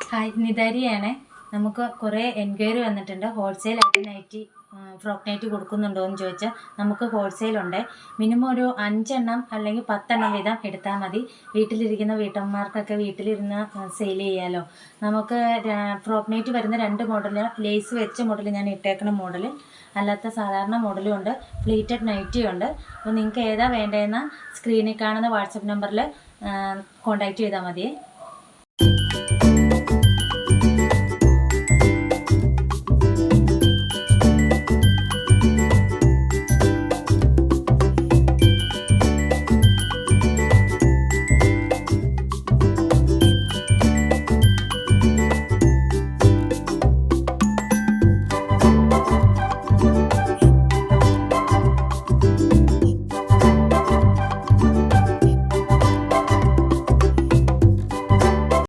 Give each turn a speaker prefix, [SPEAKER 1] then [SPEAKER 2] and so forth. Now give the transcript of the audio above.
[SPEAKER 1] Hi, നിതാരിയാണ്. നമുക്ക് കുറേ enquiry വന്നിട്ടുണ്ട്. ഹോൾസെയിലായിട്ട് നൈറ്റി, ഫ്രോക്ക് നൈറ്റി കൊടുക്കുന്നുണ്ടോ എന്ന് ചോദിച്ചാൽ നമുക്ക് ഹോൾസെയിലുണ്ട്. മിനിമം ഒരു 5 അല്ലെങ്കിൽ 10 വീതം എടുത്താൽ മതി. വീട്ടിലിരിക്കുന്ന വീട്ടമ്മമാർക്കൊക്കെ വീട്ടിലിരുന്ന് സെയിൽ ചെയ്യാമല്ലോ. നമുക്ക് ഫ്രോക്ക് നൈറ്റി വരുന്ന 2 മോഡൽ, ലേസ് വെച്ച മോഡൽ, ഞാൻ ഇട്ടേക്കുന്ന മോഡൽ, അല്ലാത്ത സാധാരണ മോഡലും ഉണ്ട്, പ്ലീറ്റഡ് നൈറ്റിയും ഉണ്ട്. അപ്പോൾ നിങ്ങൾക്ക് ഏതാ വേണ്ടതെന്ന് സ്ക്രീനിൽ കാണുന്ന വാട്സപ്പ് നമ്പറിൽ കോൺടാക്റ്റ് ചെയ്താൽ മതിയേ.